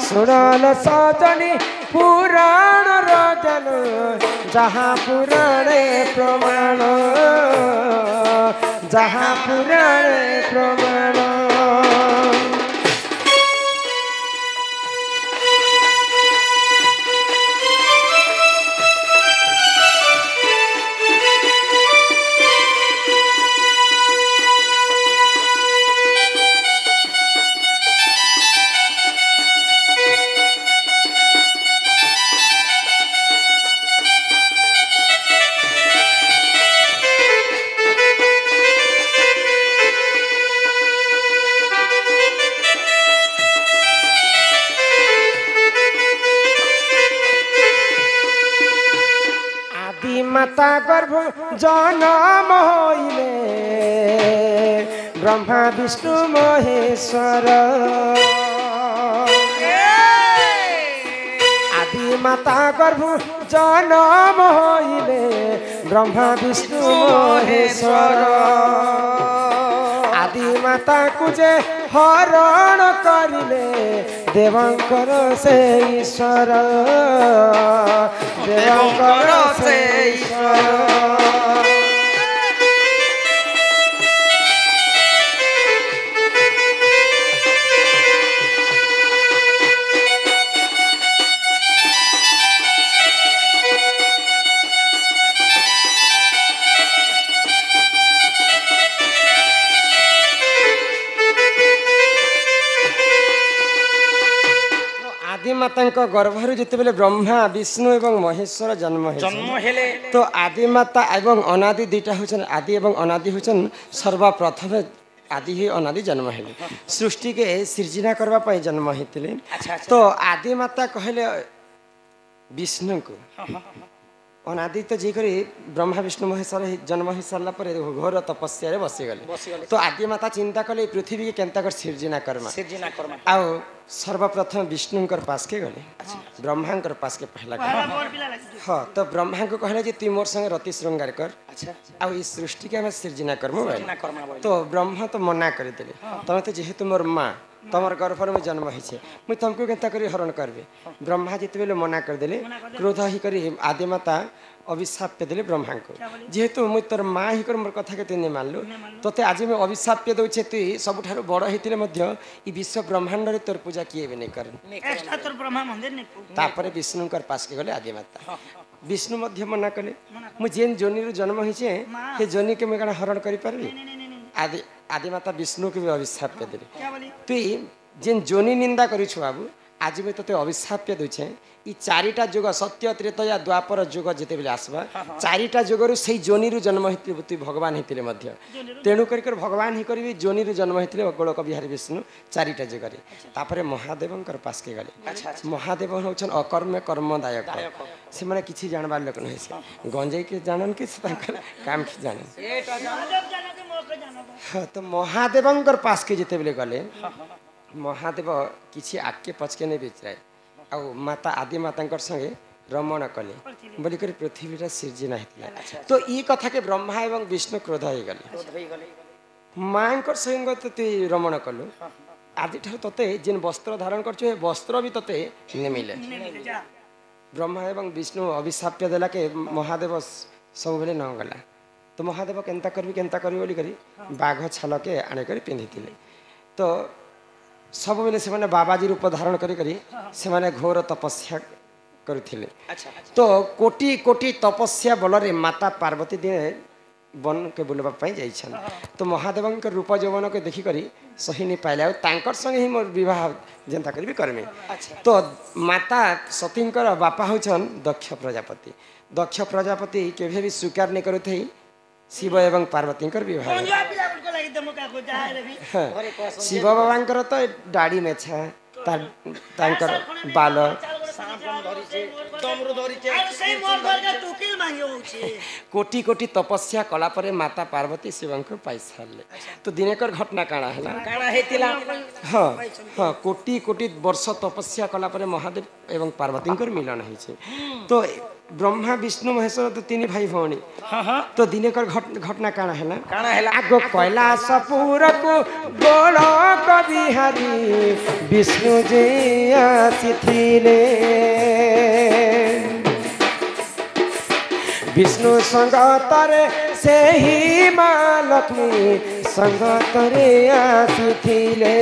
सुनल सजनी पुराण रजन जहाँ पुराणे प्रमाण जहाँ पुराणे प्रमाण माता गर्भ जन्म होइले ब्रह्मा विष्णु महेश्वर आदि माता गर्भ जन्म होइले ब्रह्मा विष्णु महेश्वर आदि माता कुजे हरण करिले देवंकर से ईश्वर देवंकर से ईश्वर आदिमाता गर्भर जिते ब्रह्मा विष्णु एवं महेश्वर जन्म हेले तो आदिमाता एवं अनादि दुईटा होचन आदि एवं अनादि होचन सर्वप्रथम आदि ही अनादि जन्म हेले सृष्टि के सृजना करबा पई जन्म हेतिले तो आदिमाता कहले विष्णु को अनादि तो जी करी ब्रह्मा विष्णु महेश्वर जन्म हो सारा पर घोर तपस्या रे बसीगले तो आदिमाता चिंता कले पृथ्वी के केनता कर सृजना कर्मा आउ सर्वप्रथम विष्णुंकर पास के गले ब्रह्मांकर पास के पहला हाँ तो ब्रह्मा को कहले जे तू मोर संगे रति श्रृंगार कर आउ इस सृष्टि के हम सृजना कर्म तो ब्रह्मा तो मना कर देले तमे तो जेहेतु मोर माँ तमर गर्भर में जन्म होइछे मुई तुमको केनता करी हरण करबे ब्रह्मा जिते बेले मना कर देले क्रोध ही करी आदिमाता अभिशाप पे देले ब्रह्मा को जेहेतु मुई तोर माँ ही कर मोर कथा के तने मानलु तोते आज मैं अभिशाप पे दउछे तु सबठारो बड़ हेतिले मध्य ई विश्व ब्रह्मांड रे तोर पूजा किए भी नहीं कर एक्स्ट्रा तोर ब्रह्मा मंदिर ने तापरे विष्णुकर पास के गले आदिमाता विष्णु मध्य मना कले मु जेन जोनी रो जन्म होइछे हे जोनी के मैं हरण करि परबी आदि आदिमाता विष्णु के भी अभिशाप पे देले तु जेन जोनी निंदा करिछु बाबू आज मैं तोते अभिशाप पे दूचे ई चारिटा जुग सत्य त्रेतया द्वापर जुग जेते बेले आसबा चारिटा जुगरु सेही जोनी रु जन्म हेतिले तु भगवान हेतिले मध्य तेणु कर भगवान ही करबी जोनी रु जन्म हेतिले गोलक बिहारी विष्णु चारिटा जुगरे तापरे महादेवंकर पास के गले महादेव होछन अकर्म कर्मदायक से माने किछि जानबार लोक नै से गंजई के जानन के काम की जानन तो महादेवंकर पास के जेते बेले गले महादेव किसी आगे पचके नहीं बेचाए आ माता आदि माता संगे रमण कले बोलिक पृथ्वी सृजना होता तो ये कथा के ब्रह्मा एवं विष्णु क्रोध हो गले माँ संग तु रमण कलु आदि ठार तोते जेन वस्त्र धारण कर वस्त्र भी तोते नहीं मिले ब्रह्मा एवं विष्णु अभिशाप देला के महादेव सब बेले न गला तो महादेव केनता करी बोली करी बाघ छाल के आनिक पिंधि तो सब बेले से बाबाजी रूप धारण करी से माने घोर तपस्या करथिले तो कोटि कोटि तपस्या बल रे माता पार्वती दिने वन के बुलबा पाई जाइछन तो महादेव रूप यौवन के देखी करी सही नहीं पाइले तांकर संगे ही मोर विवाह जेंता करी करमे तो माता सतींकर बापा होछन दक्ष प्रजापति केभे भी स्वीकार नहीं करथै शिव एवं पार्वती विवाह शिव बाबा तो दाढ़ी मेछा बाल कोटि कोटि तपस्या कला परे माता पार्वती शिव को पाई सारे तो दिनेकर घटना काना है हाँ हाँ कोटि कोटि वर्ष तपस्या कला परे महादेव एवं पार्वती मिलन है तो ब्रह्मा विष्णु महेश्वर तो तीन भाई भौणी हाँ हाँ तो दिनेकर घटना काण है काना है आग कैलासपुर को गोलक बिहारी विष्णु जी आसीथिले विष्णु संगतरे से ही माँ लक्ष्मी संगतरे आसीथिले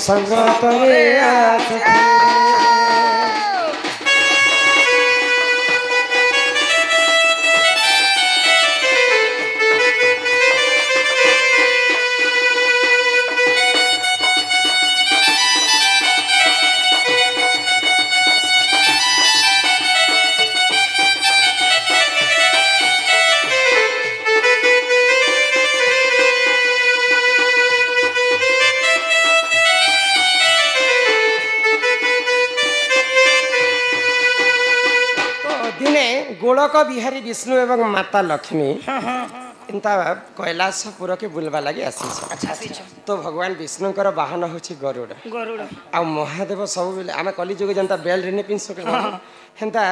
संगतरे आसीथिले गोलक बिहारी विष्णु एवं माता लक्ष्मी इंता कैलासपुर के बुलवा लगे आसी तो भगवान विष्णुकर वाहन हूँ गरुड़ गरुड़ आ महादेव सब बेले आम कलिजुग जनता बेल्ट नहीं पिंधु हेन्ता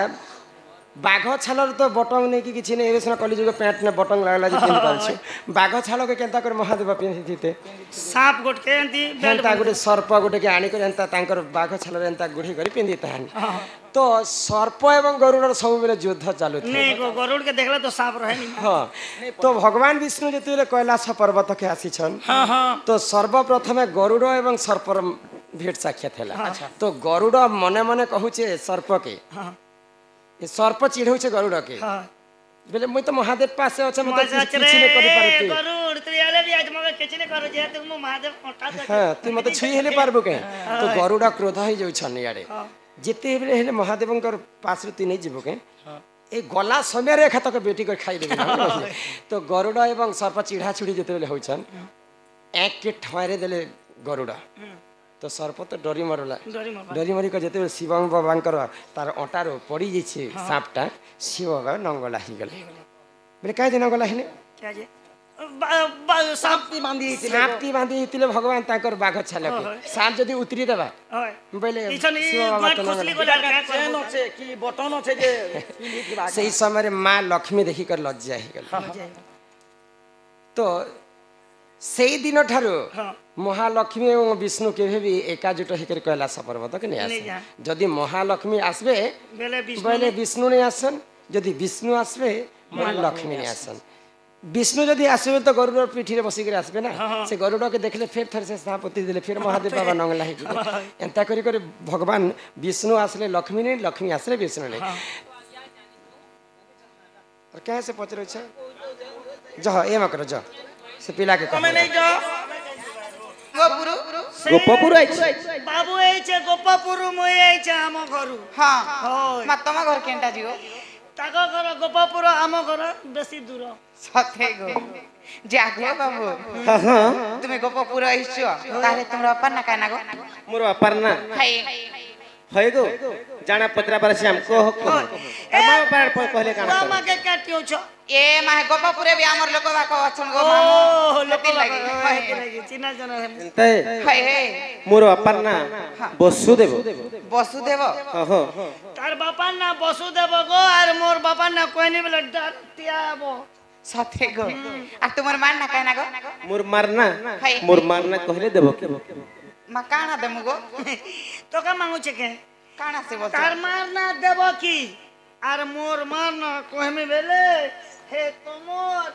बाघ छाल तो बटन नहीं कि किसी नहीं सिना कलिजुग पैंट ने बटन लगला पिंधि पारे बाघ छाल के केन्ता कर महादेव पिंधि थे सांप गोटे हेन्ता गोटे सर्प गोटे के आनिक एंता बाघ छाल एंता गुड़ी कर पिंधि था तो सर्प एवं गरुड़ सब बेले युद्ध चालू नहीं गरुड़ के देखला तो सांप रहे नहीं हाँ तो भगवान विष्णु जो कैलाश पर्वत के आसीछन हाँ हाँ तो सर्वप्रथमे गरुड़ एवं सर्पर भेट साक्षात है तो गरुड़ मने मने कहूचे सर्प के ये सर्प चिढ़ौ गरुड़ के बेले मुई तो महादेव पास से अच्छा मतलब किछ नहीं करि पारती गरुड़ तो याले भी आज मगे किछ नहीं करो जे तुम महादेव कोटा दे हां तू मते छुई हेले पारबो के तो गरुड़ क्रोध होई जाउ छन याडे जेते बेले हेले महादेवंकर पास रे तू नहीं जीवो के ए गला समय रे खतक बेटी कर खाई देबे तो गरुड़ एवं सर्प चिढ़ा छुड़ी जेते बेले होछन एक के ठवारे देले गरुड़ तो सर्प तो डरी मरला डरी मरी जेते शिव बाबा तार अटार पड़ी जाइए सांपटा शिव बाबा नंगला ही गले बोले कई दिन गला हिने सांपटी बांधी भगवान ताकर बाघ छाल सांप जदि उतरी देबा बोले शिव बाबा तो नंगला सही समय माँ लक्ष्मी देखी कर लज्जा ही गले तो सेई दिन ठारू महालक्ष्मी एवं विष्णु के भी एकाजुट होकर कैलाश पर्वत के नहीं आसे जदि महालक्ष्मी आसबे बेले विष्णु नहीं आसन जदि विष्णु आसबे महालक्ष्मी नहीं आसन विष्णु जदि आसबे तो गरुड़ पीठी रे बसिक आसबे ना से गरुड़ के देखले फिर थर से सांपति देले फिर महादेव बाबा नंगला ही एंता करी करी भगवान विष्णु आसले लक्ष्मी नहीं लक्ष्मी आसले विष्णु नहीं और कैसे पचरो छ जह ए मकर ज से पिला के कमे नहीं जा गोपपुर बाबू आइछे गोपपुर मोई आइछे आम घरु हां मा तमा घर केंटा जियो ताको घर गोपपुर आम घर बेसी दूर सथे गो जागो बाबू हां तुमे गोपपुर आइछो तारे तुमरा अपना काना गो मोर अपना हाय है गो जाना पत्रा पर से हमको एमा बार पर कहले काना मामा के काटियो छ ए मा गोपपुरे भी हमर लोक बा को अछन गो मामा लती लगी चिना जन ते हाय हे मोर अपना वसुदेव वसुदेव हां तार बापा ना वसुदेव गो और मोर बापा ना कोई नहीं बोले डटियाबो साथे गो आ तुमर मान ना कहना गो मोर मारना मोर मारना कहले देबो के मा काना देमु गो तो का मांगू छे के काना से बोल तार मारना देबो की और मोर मारना कोहमे बेले हे तमोर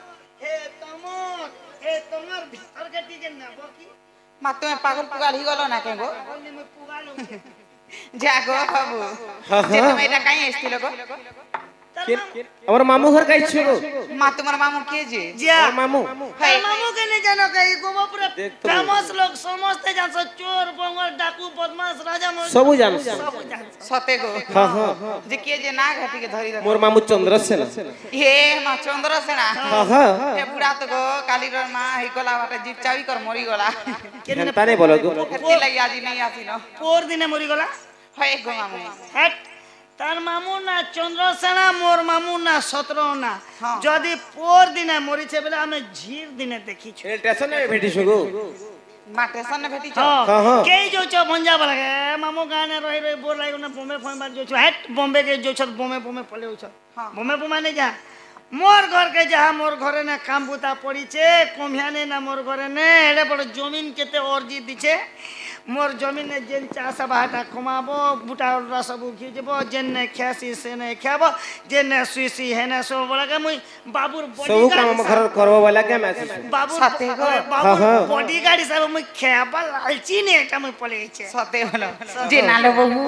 भीतर के टीके ना बाकी मा तुमे पागल पुगाल ही गलो ना के गो कोने में पुगालो जागो बाबू जे तुम एटा काई आइस्तिलो गो हमर मामू घर काई छियो मा तुमर मामू के जे जा मामू मामू के नहीं जानो कहीं गोपपुर फेमस लोग समझते जान सो चोर बंगर डाकू बदमाश राजा सब जान सते गो हां हां जे के जे ना घाटी के धरी मोर मामू चंद्रसेन हे मा चंद्रसेना हां हां हे बुढ़ा तो गो काली रो मा ही कोला बाटे जीप चावी कर मरी गला केनता नहीं बोलो गो कति लगी आज नहीं आसी न पोर दिने मरी गला है गो मामू हट तार मामू ना चंद्रसेना मोर मामू ना सतरना जदि पोर दिने मरी छे बेले हमें झीर दिने देखी छ स्टेशन में भेटी छगो ମା ଷ୍ଟେସନ ରେ ଭେଟିଛ ହଁ କେଇ ଯୋଉ ଛ ଭଞ୍ଜା ବାଲା କେ ମାମୁ ଗାଁ ନେ ରହି ରହି ବୋର ଲାଗି ନା ବମ୍ବେ ଫମ୍ବେ ବାଲ ଯୋଉ ଛ ହେଟ ବମ୍ବେ के जो छ बम्बे बम्बे पले छ बम्बे बम्बे ने जा मोर घर के जा मोर घरे ना काम बुता पड़ी छे कमियाने ना मोर घरे ने एडे बड़ जमीन केते अर्जी दिछे मोर जमीन ने जेन चास बाटा कमाबो बुटा रस बुखी जबो जेन ने खासी से ने खाबो जेन ने सुईसी है ना सो बड़ा के मुई बाबूर सब काम घर करबो वाला के मैसेज बाबूर साथे गो। बाबूर बॉडीगार्ड हिसाब मुई खाबा लालची ने एटा मुई पले छे ସତେ ଭଲ ଯେ ନାଲୋ ବହୁ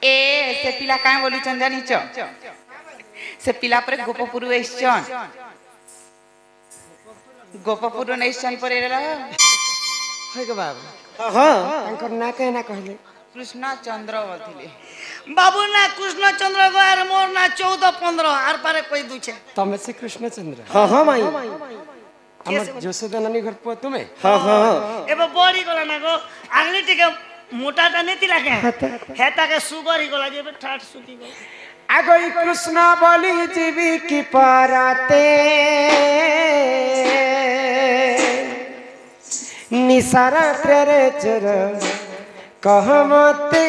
ଏ ସେ ପିଲା କାଇଁ ବୋଲୁଛନ୍ ଜାଣିଛ ସେ ପିଲା ପରେ ଗୋପପୁର ଏସଛନ୍ ଗୋପପୁର ନେଇଛନ୍ ପରେ ହଇ ଗ ବାବୁ हां ତାଙ୍କର ନା କାହିଁ ନା କହିଲେ କୃଷ୍ଣ ଚନ୍ଦ୍ର ବୋଥିଲେ बाबू ना कृष्ण चंद्र गोर मोर ना 14-15 आर पारे कोई दुछे ତମେ ସେ କୃଷ୍ଣଚନ୍ଦ୍ର हां हां माई ଆମର ଯଶୋଦା ନାନୀ ଘର ପୁଅ ତୁମେ हां हां एबे बड़ी गला ना गो आगली टिके मोटाटा नेतिला के हेता के सुगर ही गला जेबे ठाट सुती गो আগই কৃষ্ণ বলি জীবি কি পরাতে নিসারাত্রে রে চর कहमते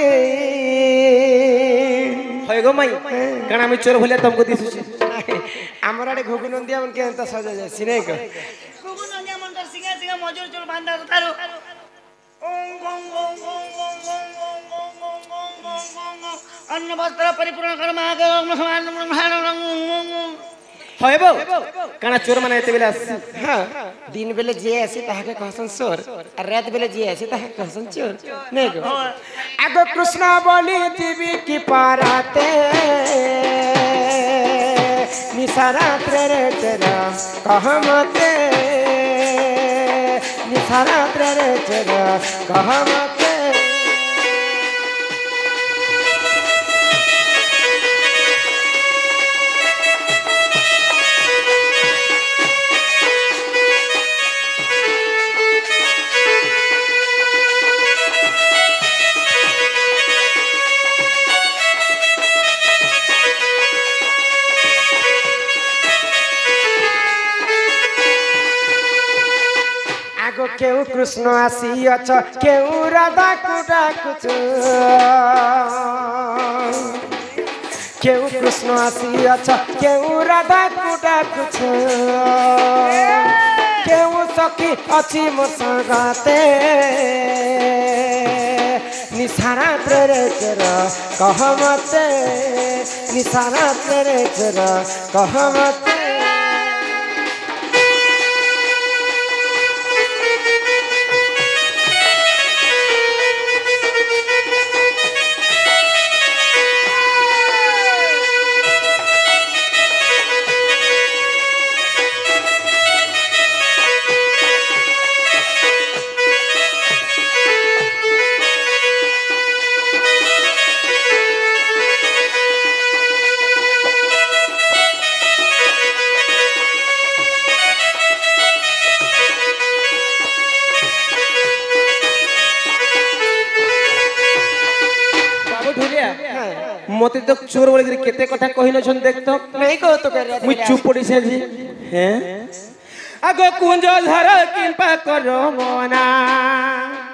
होय गो माई काना मी चोर भले तुमको दिसुची আমার আড়ে ঘুগুন দিয়া মন কে এত সাজা যায় সিনে কো कुगु नन्या मंडर सिंगा सिंगा मजूर चोर बांधा तारो ओम गंग गंग गंग गंग गंग गंग गंग गंग अन्न वस्त्र परिपूर्ण कर्म आगे होय बो काना चोर माने एते बेला आसी हाँ दिन बेले जे आसी ताहाके कहसन सोर और रात बेले जे आसी ताहाके कहसन चोर नहीं को आगो कृष्ण बोली जीवी की पाराते निसारात्रे रे तेरा कहमते निसारात्रे रे तेरा कहमते केउ कृष्ण आसी अछ केउ राधा को डाकुछ केउ कृष्ण आसी अछ केउ राधा को डाकुछ केउ सखी अछि मोर संगाते निसारात्रे रे चर कहमते निसारात्रे रे चर कहमते मते तो चोर बोले केते कथा कहिनो छन देख तो नहीं कहो तो कर मुई चुप पड़ी से जी हैं आगो कुंज धर किंपा करो मोना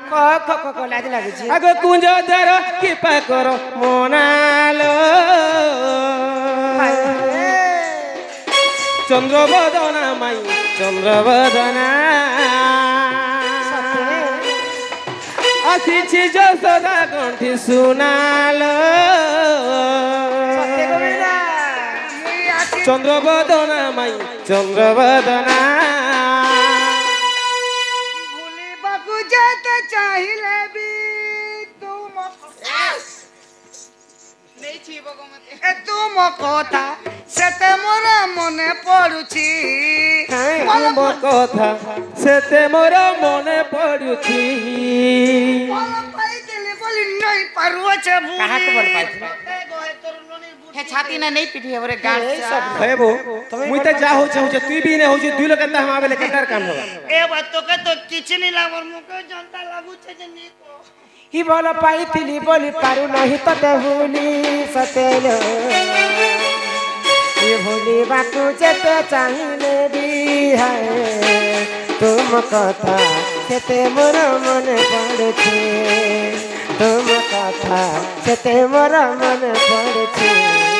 को लाज लागे छी आगो कुंज धर किंपा करो मोना लो चंद्रवदना माई चंद्रवदना आसी जसोदा कंठी सुनालो चंद्रवदना माई चंद्रवदना भूली बाकू जाते चाहिले भी तुम ନେଇ ଛି ବଗମତେ ए तुम कथा सेते मोर मने पडुची तुम कथा सेते मोर मने पड़ुची बोल पाई दिले बोली नहीं पारुआ छे भूली काहा को बोल पाई ए गोहे तोर लोनी हे छाती ना नहीं पिठी हमरे गांठ है बो मुई त जा हो छे तू भी ने हो छे दुई लोग त हम आबे ले कंटार काम होगा ए बात तो के तो किछ नहीं लागो मुके जनता लागू छे जे नी को ही बोल पाइथिली बोली पारू नहीं तो देहुली सतेल ये भूली बाकू जेते चाहिए भी है तुम कथा सेते मोर मन पड़ुछे तुम कथा सेते मोर मन पड़ुछे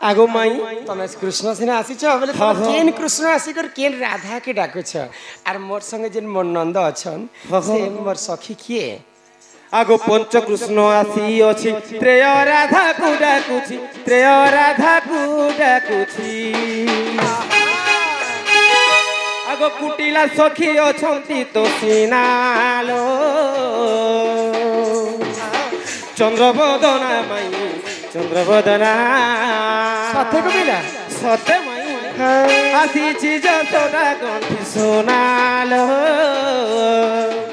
आगो माई तमे कृष्ण सिना आसीछ बोले केन कृष्ण आसीकर केन राधा के डाकुछ आर मोर संगे जेन मोर नंद अछन से मोर सखी किए आगो पंच कृष्ण आसी अछि त्रय राधा को डाकुछि त्रय राधा को डाकुछि आगो कुटिला सखी अछंती तो सिनालो चंद्रबदना माई चंद्रबदना सत्य को मिला सत्य माई आसी चीज तोरा गंठी सोनालो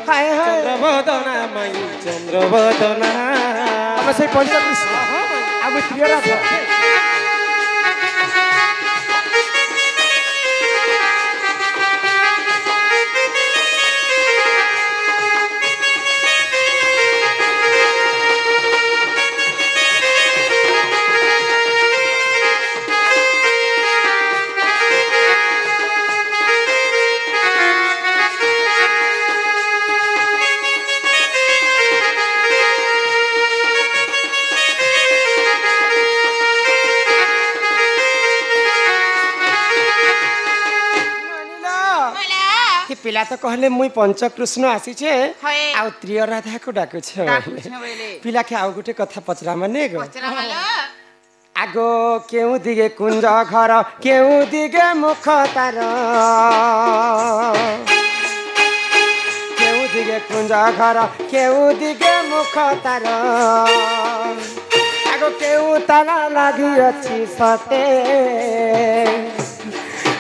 हाय हाय चंद्रबदना माई चंद्रबदना हम से पंच कृष्ण अब प्रिय राधा पिला तो कहले मुई पंचकृष्ण आसी छे आ त्रिय राधा को डाकु छे पिला के आउ गुटे कथा पचरा माने गो आगो केउ दिगे कुंज घर केउ दिगे मुख तार केउ दिगे कुंज घर केउ दिगे मुख तार आगो केउ ताला लागि अछि सते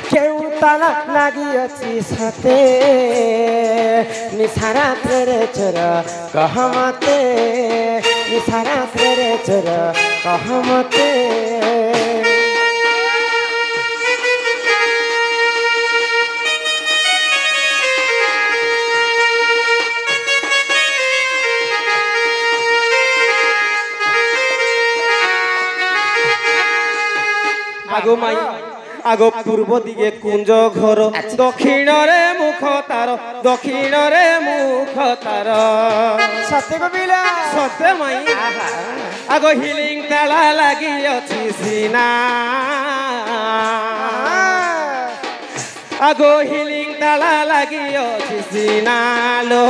केउ ताला लागि अछि सते निसारा तेरे चोर कहमते निसारा तेरे चोर कहमते आगो माई आगो पूर्व दिगे कुंज घर दक्षिण रे मुख तार दक्षिण रे मुख तार सत्य को बिला सत्य माई आगो हिलिंग ताला लागि अछि सिना आगो हिलिंग ताला लागि अछि सिना लो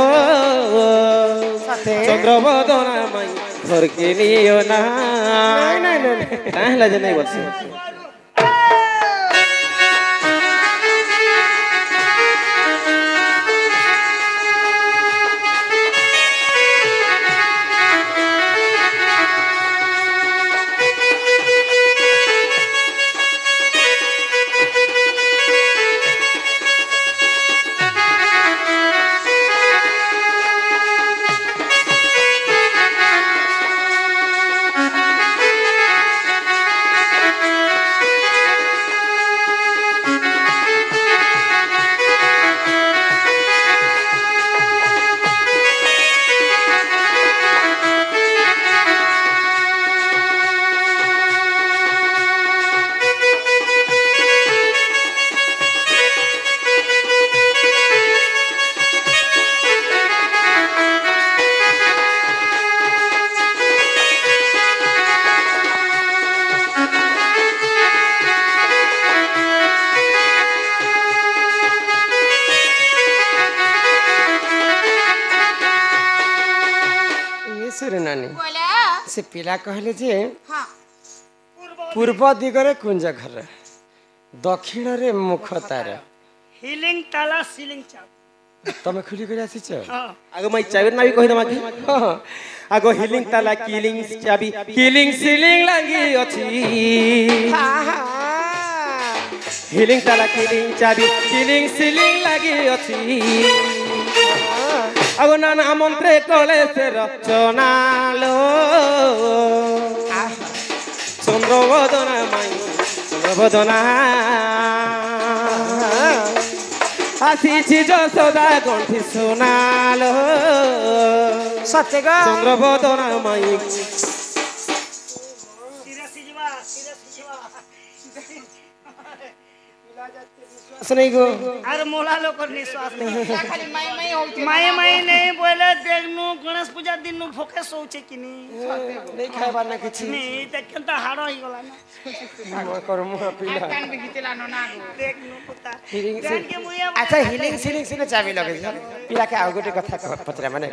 चंद्रबदना माई घर के नियो ना नहीं नहीं नहीं काहे जे नहीं बसे से पिला कहले जे पूर्व दिगरे कुंज घर दक्षिण रे मुख तार হিলিং তালা সিলিং চাপ ତମେ ଖୁଲି କରି ଆସିଛ হ্যাঁ আগ মাই চাবি না কই দমা কি আগ হিলিং তালা কিলিং চাবি কিলিং সিলিং লাগি অছি হিলিং তালা কিলিং চাবি কিলিং সিলিং লাগি অছি আগ নানা মন্ত্রে কলে সে রচনালো চন্দ্রবদনা মাই চন্দ্রবদনা আসিছি যশোদা গন্ঠি শোনালো ସତେ ଗ চন্দ্রবদনা মাই সিরিয়াস ଯିବା সিরিয়াস ଯିବା ଶୁନେଇ ଗো আর মোলা লোকর নিশ্বাস নেই ଖାଲି ମାଇ ମାଇ ହଉଛି মায়ে মায়ে নেই বলে দেখনু গণেশ পূজা দিন ফোকাস হচ্ছে কিনি ନେଇ ଖାଇବାର ନା କିଛି নেই দেখেন তো হাড় হয়ে গলা না କର୍ମ ପିଲା କାନ ବି ଘିତିଲା ନା দেখনু পুতা ହିଲିଂ ଜାন কে ମୁଇয়া ଆଚ୍ଛା ହିଲିଂ ସିଲିଂ ସିନେ ଚାବି ଲଗେଇଛ ପିଲାକେ ଆଉ ଗୋଟେ କଥା ପଚରା ମାନେ